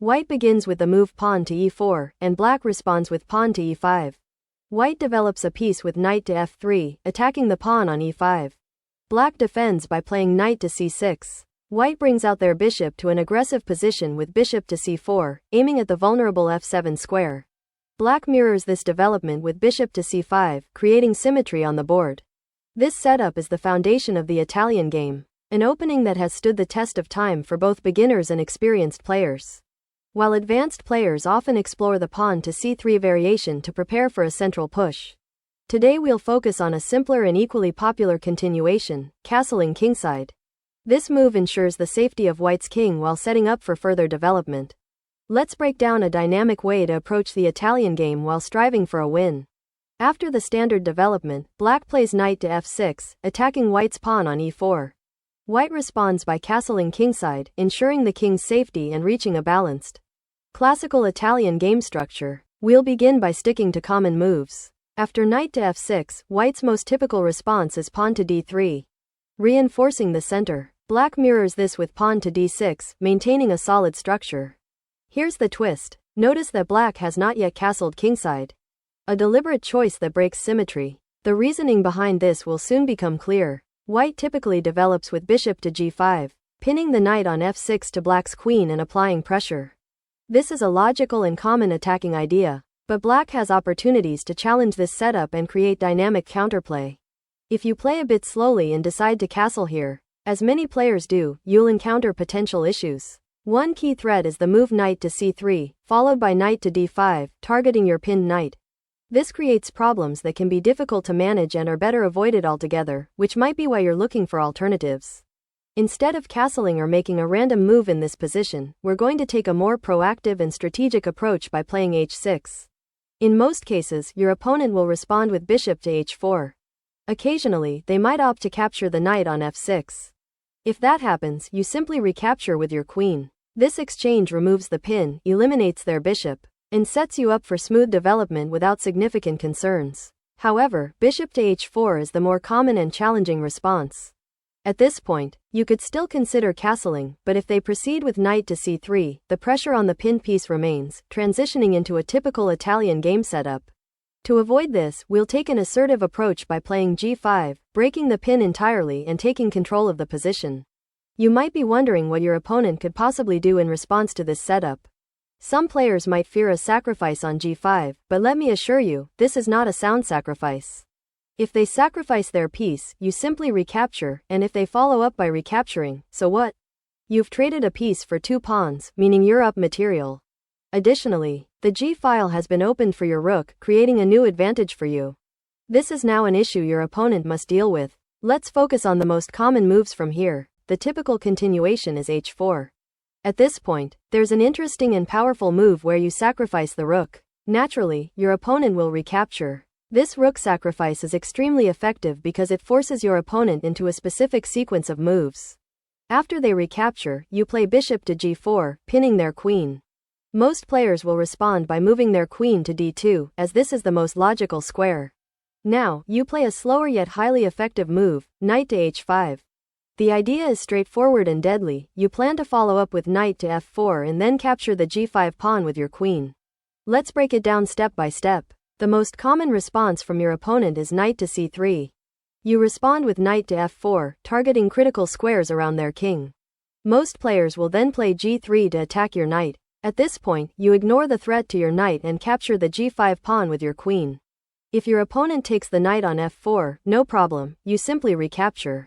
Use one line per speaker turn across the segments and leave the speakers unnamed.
White begins with the move pawn to e4, and black responds with pawn to e5. White develops a piece with knight to f3, attacking the pawn on e5. Black defends by playing knight to c6. White brings out their bishop to an aggressive position with bishop to c4, aiming at the vulnerable f7 square. Black mirrors this development with bishop to c5, creating symmetry on the board. This setup is the foundation of the Italian game, an opening that has stood the test of time for both beginners and experienced players. While advanced players often explore the pawn to c3 variation to prepare for a central push, today we'll focus on a simpler and equally popular continuation, castling kingside. This move ensures the safety of White's king while setting up for further development. Let's break down a dynamic way to approach the Italian game while striving for a win. After the standard development, Black plays knight to f6, attacking White's pawn on e4. White responds by castling kingside, ensuring the king's safety and reaching a balanced, classical Italian game structure. We'll begin by sticking to common moves. After knight to f6, White's most typical response is pawn to d3, reinforcing the center. Black mirrors this with pawn to d6, maintaining a solid structure. Here's the twist. Notice that Black has not yet castled kingside, a deliberate choice that breaks symmetry. The reasoning behind this will soon become clear. White typically develops with bishop to g5, pinning the knight on f6 to Black's queen and applying pressure. This is a logical and common attacking idea, but Black has opportunities to challenge this setup and create dynamic counterplay. If you play a bit slowly and decide to castle here, as many players do, you'll encounter potential issues. One key threat is the move knight to c3, followed by knight to d5, targeting your pinned knight. This creates problems that can be difficult to manage and are better avoided altogether, which might be why you're looking for alternatives. Instead of castling or making a random move in this position, we're going to take a more proactive and strategic approach by playing h6. In most cases, your opponent will respond with bishop to h4. Occasionally, they might opt to capture the knight on f6. If that happens, you simply recapture with your queen. This exchange removes the pin, eliminates their bishop, and sets you up for smooth development without significant concerns. However, bishop to h4 is the more common and challenging response. At this point, you could still consider castling, but if they proceed with knight to c3, the pressure on the pinned piece remains, transitioning into a typical Italian game setup. To avoid this, we'll take an assertive approach by playing g5, breaking the pin entirely and taking control of the position. You might be wondering what your opponent could possibly do in response to this setup. Some players might fear a sacrifice on g5, but let me assure you, this is not a sound sacrifice. If they sacrifice their piece, you simply recapture, and if they follow up by recapturing, so what? You've traded a piece for 2 pawns, meaning you're up material. Additionally, the g-file has been opened for your rook, creating a new advantage for you. This is now an issue your opponent must deal with. Let's focus on the most common moves from here. The typical continuation is h4. At this point, there's an interesting and powerful move where you sacrifice the rook. Naturally, your opponent will recapture. This rook sacrifice is extremely effective because it forces your opponent into a specific sequence of moves. After they recapture, you play bishop to g4, pinning their queen. Most players will respond by moving their queen to d2, as this is the most logical square. Now, you play a slower yet highly effective move, knight to h5. The idea is straightforward and deadly. You plan to follow up with knight to f4 and then capture the g5 pawn with your queen. Let's break it down step by step. The most common response from your opponent is knight to c3. You respond with knight to f4, targeting critical squares around their king. Most players will then play g3 to attack your knight. At this point, you ignore the threat to your knight and capture the g5 pawn with your queen. If your opponent takes the knight on f4, no problem, you simply recapture.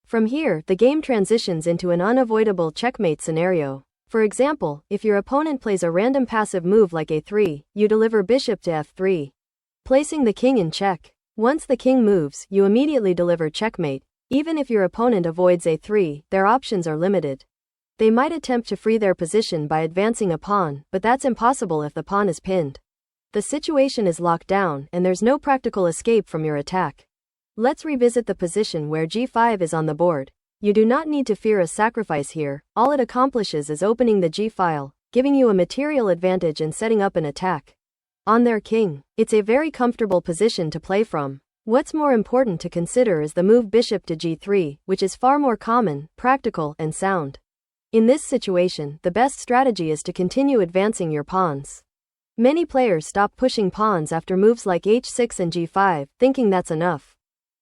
From here, the game transitions into an unavoidable checkmate scenario. For example, if your opponent plays a random passive move like a3, you deliver bishop to f3, placing the king in check. Once the king moves, you immediately deliver checkmate. Even if your opponent avoids a3, their options are limited. They might attempt to free their position by advancing a pawn, but that's impossible if the pawn is pinned. The situation is locked down, and there's no practical escape from your attack. Let's revisit the position where g5 is on the board. You do not need to fear a sacrifice here. All it accomplishes is opening the g-file, giving you a material advantage and setting up an attack on their king. It's a very comfortable position to play from. What's more important to consider is the move bishop to g3, which is far more common, practical, and sound. In this situation, the best strategy is to continue advancing your pawns. Many players stop pushing pawns after moves like h6 and g5, thinking that's enough.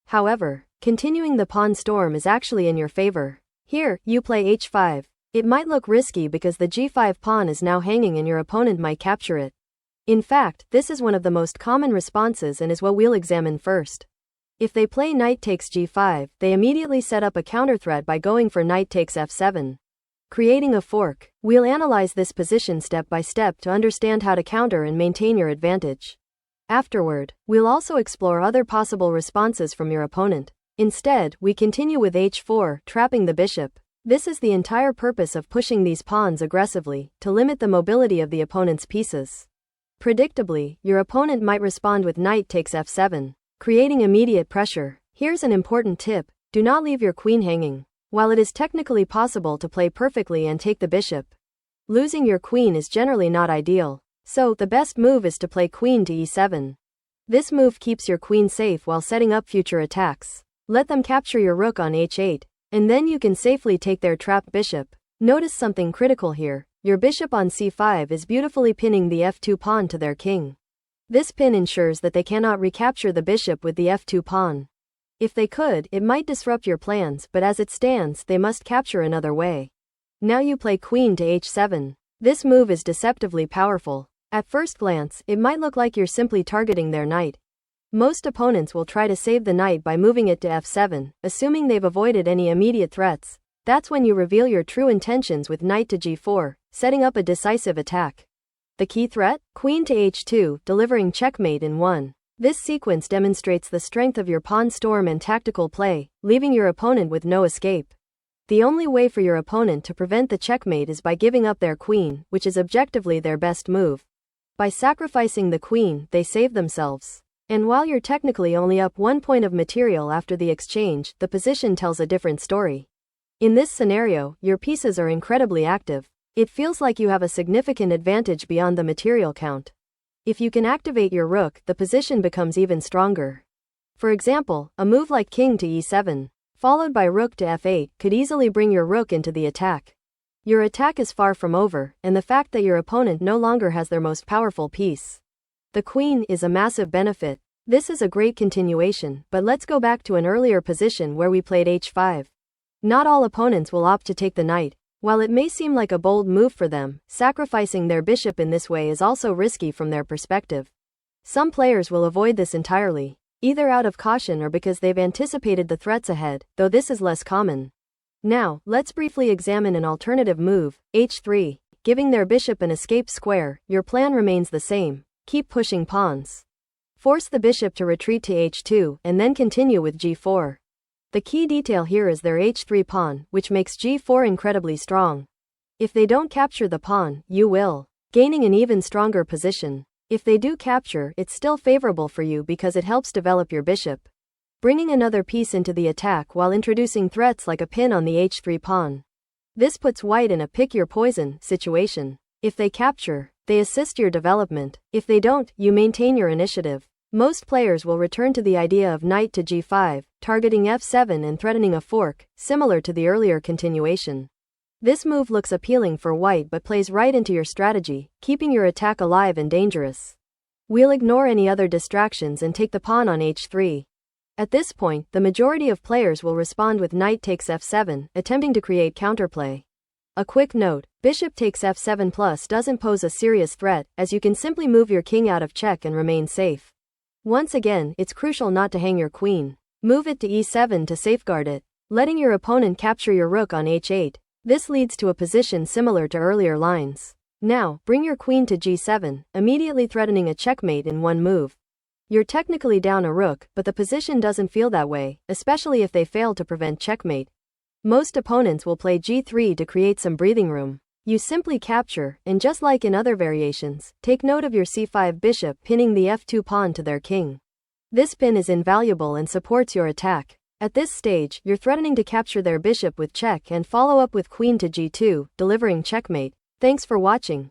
However, continuing the pawn storm is actually in your favor. Here, you play h5. It might look risky because the g5 pawn is now hanging and your opponent might capture it. In fact, this is one of the most common responses and is what we'll examine first. If they play knight takes g5, they immediately set up a counter threat by going for knight takes f7. Creating a fork. We'll analyze this position step by step to understand how to counter and maintain your advantage. Afterward, we'll also explore other possible responses from your opponent. Instead, we continue with h4, trapping the bishop. This is the entire purpose of pushing these pawns aggressively, to limit the mobility of the opponent's pieces. Predictably, your opponent might respond with knight takes f7, creating immediate pressure. Here's an important tip: do not leave your queen hanging. While it is technically possible to play perfectly and take the bishop, losing your queen is generally not ideal. So, the best move is to play queen to e7. This move keeps your queen safe while setting up future attacks. Let them capture your rook on h8, and then you can safely take their trapped bishop. Notice something critical here: your bishop on c5 is beautifully pinning the f2 pawn to their king. This pin ensures that they cannot recapture the bishop with the f2 pawn. If they could, it might disrupt your plans, but as it stands, they must capture another way. Now you play queen to h7. This move is deceptively powerful. At first glance, it might look like you're simply targeting their knight. Most opponents will try to save the knight by moving it to f7, assuming they've avoided any immediate threats. That's when you reveal your true intentions with knight to g4, setting up a decisive attack. The key threat? Queen to h2, delivering checkmate in one. This sequence demonstrates the strength of your pawn storm and tactical play, leaving your opponent with no escape. The only way for your opponent to prevent the checkmate is by giving up their queen, which is objectively their best move. By sacrificing the queen, they save themselves. And while you're technically only up 1 point of material after the exchange, the position tells a different story. In this scenario, your pieces are incredibly active. It feels like you have a significant advantage beyond the material count. If you can activate your rook, the position becomes even stronger. For example, a move like king to e7, followed by rook to f8, could easily bring your rook into the attack. Your attack is far from over, and the fact that your opponent no longer has their most powerful piece, the queen, is a massive benefit. This is a great continuation, but let's go back to an earlier position where we played h5. Not all opponents will opt to take the knight. While it may seem like a bold move for them, sacrificing their bishop in this way is also risky from their perspective. Some players will avoid this entirely, either out of caution or because they've anticipated the threats ahead, though this is less common. Now, let's briefly examine an alternative move, h3. Giving their bishop an escape square, your plan remains the same: keep pushing pawns. Force the bishop to retreat to h2, and then continue with g4. The key detail here is their h3 pawn, which makes g4 incredibly strong. If they don't capture the pawn, you will, gaining an even stronger position. If they do capture, it's still favorable for you because it helps develop your bishop, bringing another piece into the attack while introducing threats like a pin on the h3 pawn. This puts white in a pick your poison situation. If they capture, they assist your development. If they don't, you maintain your initiative. Most players will return to the idea of knight to g5, targeting f7 and threatening a fork, similar to the earlier continuation. This move looks appealing for white but plays right into your strategy, keeping your attack alive and dangerous. We'll ignore any other distractions and take the pawn on h3. At this point, the majority of players will respond with knight takes f7, attempting to create counterplay. A quick note: bishop takes f7 plus doesn't pose a serious threat, as you can simply move your king out of check and remain safe. Once again, it's crucial not to hang your queen. Move it to e7 to safeguard it, letting your opponent capture your rook on h8. This leads to a position similar to earlier lines. Now, bring your queen to g7, immediately threatening a checkmate in one move. You're technically down a rook, but the position doesn't feel that way, especially if they fail to prevent checkmate. Most opponents will play g3 to create some breathing room. You simply capture, and just like in other variations, take note of your c5 bishop pinning the f2 pawn to their king. This pin is invaluable and supports your attack. At this stage, you're threatening to capture their bishop with check and follow up with queen to g2, delivering checkmate. Thanks for watching.